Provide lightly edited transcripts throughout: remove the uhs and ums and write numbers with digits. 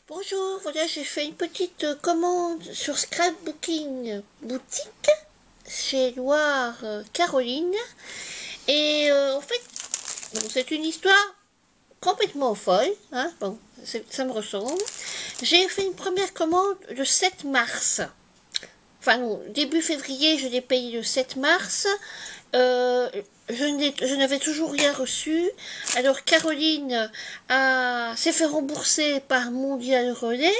Bonjour, voilà, j'ai fait une petite commande sur Scrapbooking Boutique chez Loire Caroline. Et en fait, bon, c'est une histoire complètement folle, hein, bon, ça me ressemble. J'ai fait une première commande le 7 mars. Enfin non, début février, je l'ai payé le 7 mars. Je n'avais toujours rien reçu. Alors Caroline s'est fait rembourser par Mondial Relais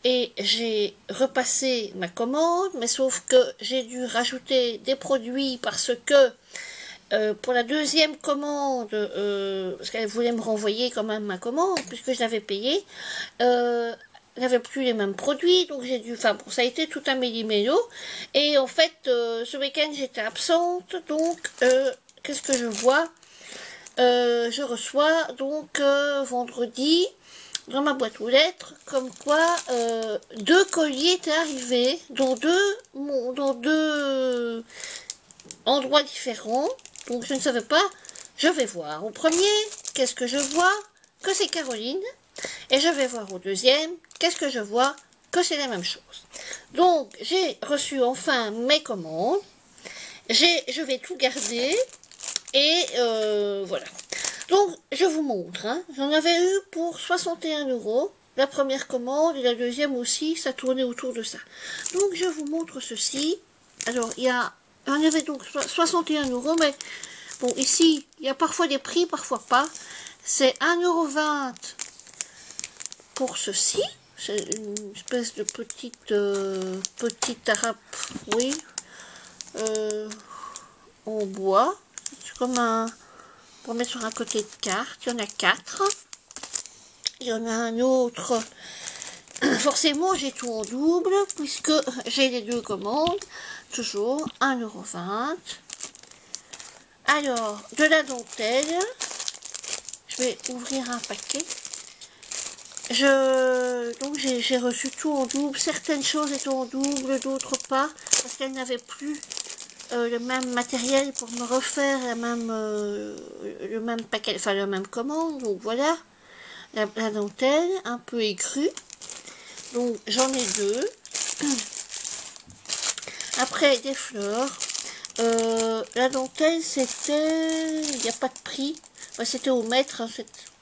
et j'ai repassé ma commande, mais sauf que j'ai dû rajouter des produits parce que pour la deuxième commande, parce qu'elle voulait me renvoyer quand même ma commande puisque je l'avais payée, n'avait plus les mêmes produits, donc j'ai dû, enfin bon, ça a été tout un méli-mélo, et en fait, ce week-end j'étais absente, donc qu'est-ce que je vois? Je reçois donc vendredi dans ma boîte aux lettres, comme quoi 2 colis étaient arrivés, dans deux endroits différents, donc je ne savais pas, je vais voir. Au premier, qu'est-ce que je vois? Que c'est Caroline. Et je vais voir au deuxième, qu'est-ce que je vois? Que c'est la même chose. Donc, j'ai reçu enfin mes commandes. Je vais tout garder. Et voilà. Donc, je vous montre. Hein. J'en avais eu pour 61 €. La première commande et la deuxième aussi, ça tournait autour de ça. Donc, je vous montre ceci. Alors, il y en avait donc 61 €. Mais bon, ici, il y a parfois des prix, parfois pas. C'est 1,20 € pour ceci. C'est une espèce de petite arabe, oui, en bois. C'est comme un, pour mettre sur un côté de carte. Il y en a 4. Il y en a un autre. Forcément, j'ai tout en double, puisque j'ai les 2 commandes. Toujours 1,20 €. Alors, de la dentelle. Je vais ouvrir un paquet. Donc j'ai reçu tout en double. Certaines choses étaient en double, d'autres pas, parce qu'elles n'avaient plus le même matériel pour me refaire le même paquet, enfin la même commande. Donc voilà, la dentelle un peu écrue. Donc j'en ai 2. Après des fleurs. La dentelle c'était, il n'y a pas de prix. Enfin, c'était au mètre. Hein,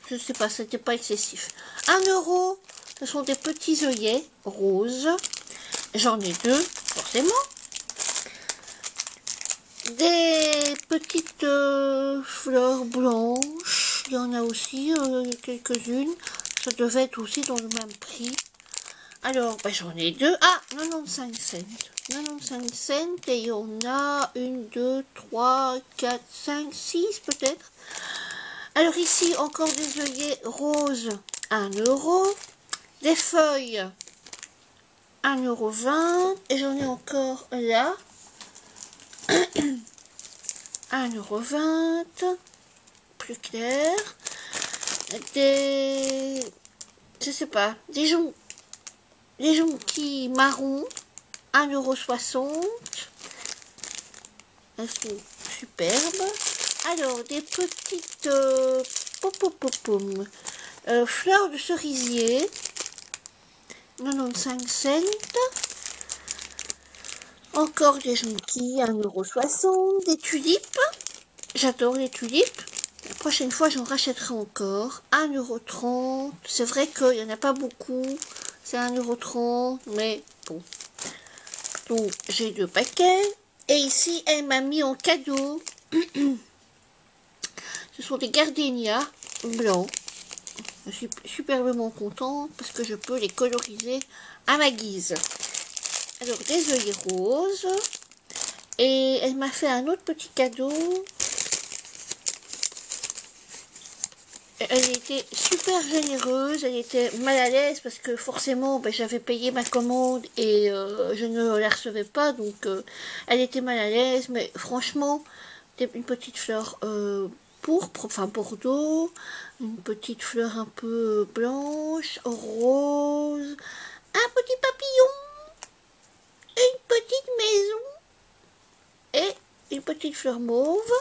je sais pas, c'était pas excessif. 1 €, ce sont des petits œillets roses. J'en ai 2, forcément. Des petites fleurs blanches. Il y en a aussi quelques-unes. Ça devait être aussi dans le même prix. Alors, ben, j'en ai 2. Ah, 95 cents. 95 cents. Et il y en a 1, 2, 3, 4, 5, 6 peut-être. Alors ici, encore des œillets roses, 1 €. Des feuilles, 1,20 €. Et j'en ai encore là, 1,20 €. Plus clair. Je sais pas, des jonquilles marron, 1,60 €. Elles sont superbes. Alors, des petites fleurs de cerisier, 95 cents. Encore des jonquilles, 1,60 €. Des tulipes, j'adore les tulipes. La prochaine fois, j'en rachèterai encore. 1,30 €. C'est vrai qu'il n'y en a pas beaucoup. C'est 1,30 €, mais bon. Donc, j'ai 2 paquets. Et ici, elle m'a mis en cadeau. Ce sont des gardénias blancs. Je suis superbement contente parce que je peux les coloriser à ma guise. Alors, des œillets roses. Et elle m'a fait un autre petit cadeau. Elle était super généreuse. Elle était mal à l'aise parce que forcément, ben, j'avais payé ma commande et je ne la recevais pas. Donc, elle était mal à l'aise. Mais franchement, une petite fleur pourpre, enfin bordeaux, une petite fleur un peu blanche, rose, un petit papillon, une petite maison et une petite fleur mauve.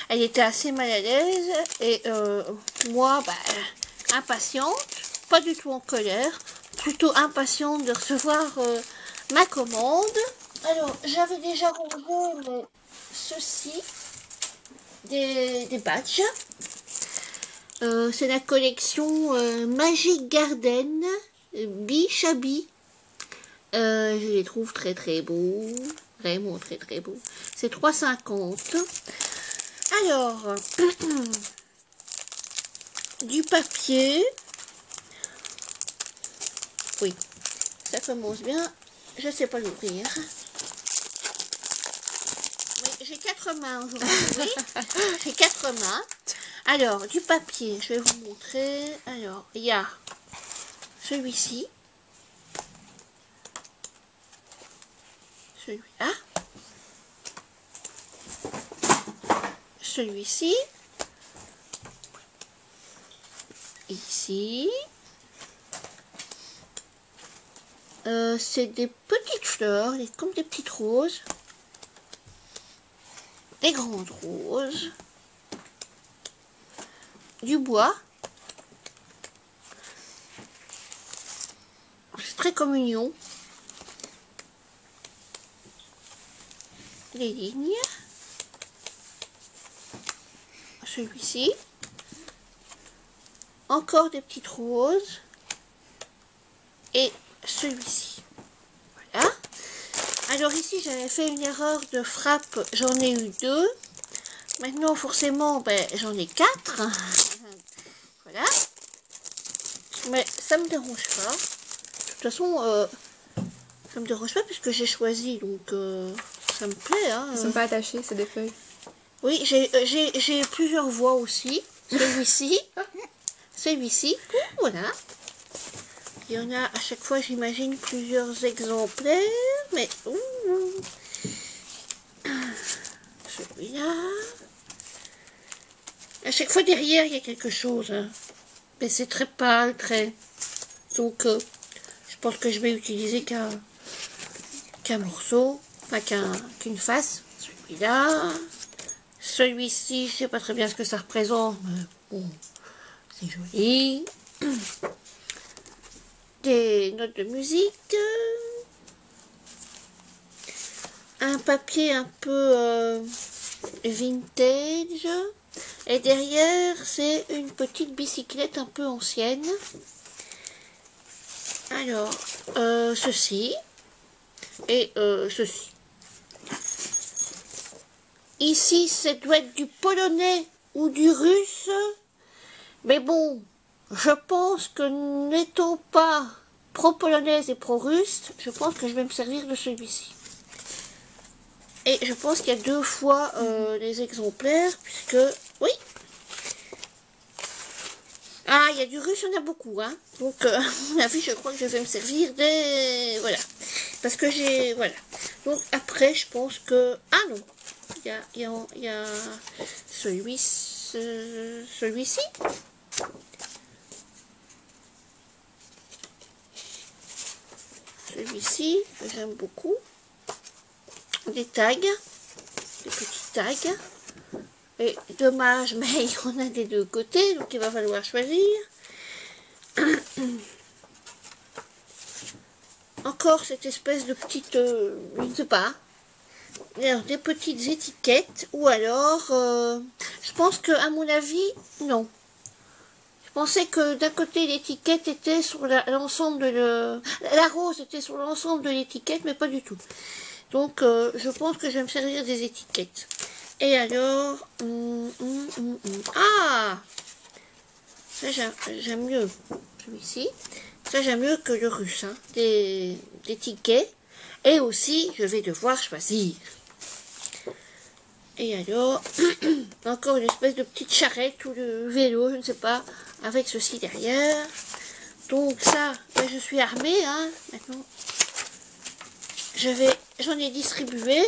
Elle était assez mal à l'aise et moi, bah, impatiente, pas du tout en colère, plutôt impatiente de recevoir ma commande. Alors, j'avais déjà rangé ceci, des badges. C'est la collection Magic Garden Bichabi. Je les trouve très très beaux, vraiment très très beaux. C'est 3,50. Alors, du papier. Oui, ça commence bien. Je sais pas l'ouvrir. J'ai 4 mains aujourd'hui. J'ai 4 mains. Alors, du papier, je vais vous montrer. Alors, il y a celui-ci. Celui-là. Celui-ci. Ici. C'est des petites fleurs, comme des petites roses. Des grandes roses. Du bois. C'est très communion. Les lignes. Celui-ci. Encore des petites roses. Et celui-ci. Voilà. Alors ici, j'avais fait une erreur de frappe. J'en ai eu 2. Maintenant, forcément, ben, j'en ai 4. Voilà. Mais ça me dérange pas. De toute façon, ça me dérange pas puisque j'ai choisi. Donc, ça me plaît. Hein. Ils sont pas attachés, c'est des feuilles. Oui, j'ai plusieurs voix aussi. Celui-ci. Celui-ci. Voilà. Il y en a à chaque fois, j'imagine, plusieurs exemplaires. Mais... celui-là. À chaque fois, derrière, il y a quelque chose. Hein. Mais c'est très pâle, très... Donc, je pense que je vais utiliser qu'un morceau. Enfin, qu'une face. Celui-là. Celui-ci, je sais pas très bien ce que ça représente. Mais bon, c'est joli. Des notes de musique. Un papier un peu vintage. Et derrière, c'est une petite bicyclette un peu ancienne. Alors, ceci. Et ceci. Ici, ça doit être du polonais ou du russe. Mais bon, je pense que n'étant pas pro-polonaise et pro-russe, je pense que je vais me servir de celui-ci. Et je pense qu'il y a 2 fois les exemplaires, puisque... Oui. Ah, il y a du russe, il y en a beaucoup, hein. Donc, à mon avis, je crois que je vais me servir des... Voilà. Parce que j'ai... Voilà. Donc, après, je pense que... Ah non. Il y a celui-ci. Celui-ci, que j'aime beaucoup. Des tags. Des petits tags. Et dommage, mais il y en a des 2 côtés, donc il va falloir choisir. Encore cette espèce de petite... je ne sais pas. Alors, des petites étiquettes, ou alors, je pense que, à mon avis, non. Je pensais que d'un côté l'étiquette était sur l'ensemble de la rose était sur l'ensemble de l'étiquette, mais pas du tout. Donc, je pense que je vais me servir des étiquettes. Et alors, ah, ça j'aime mieux celui-ci. Ça j'aime mieux que le russe, hein, des tickets. Et aussi, je vais devoir choisir. Et alors, encore une espèce de petite charrette ou de vélo, je ne sais pas, avec ceci derrière. Donc ça, ben, je suis armée, hein, maintenant. J'en ai distribué.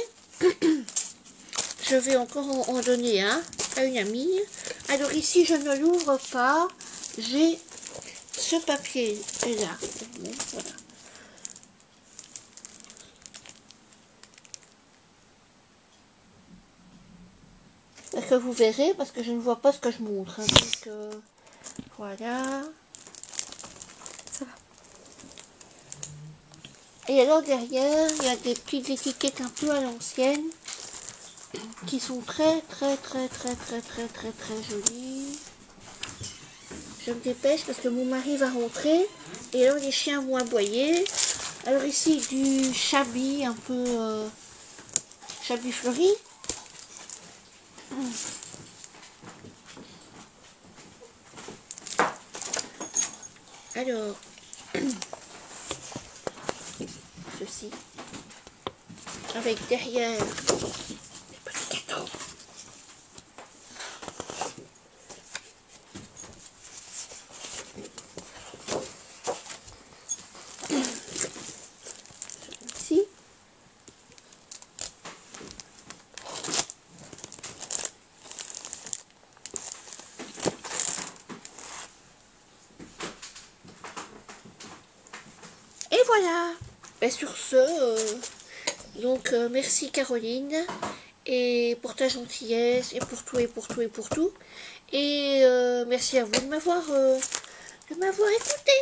Je vais encore en donner un à une amie. Alors ici, je ne l'ouvre pas. J'ai ce papier là. Voilà. Est-ce que vous verrez, parce que je ne vois pas ce que je montre. Hein. Donc, voilà. Ça va. Et alors derrière, il y a des petites étiquettes un peu à l'ancienne qui sont très jolies. Je me dépêche parce que mon mari va rentrer et alors les chiens vont aboyer. Alors ici du chablis un peu chablis fleuri. Alors ceci avec derrière des petits cadeaux. Ici. Et voilà. Et sur ce, merci Caroline, et pour ta gentillesse, et pour tout, et pour tout, et pour tout. Et merci à vous de m'avoir écouté.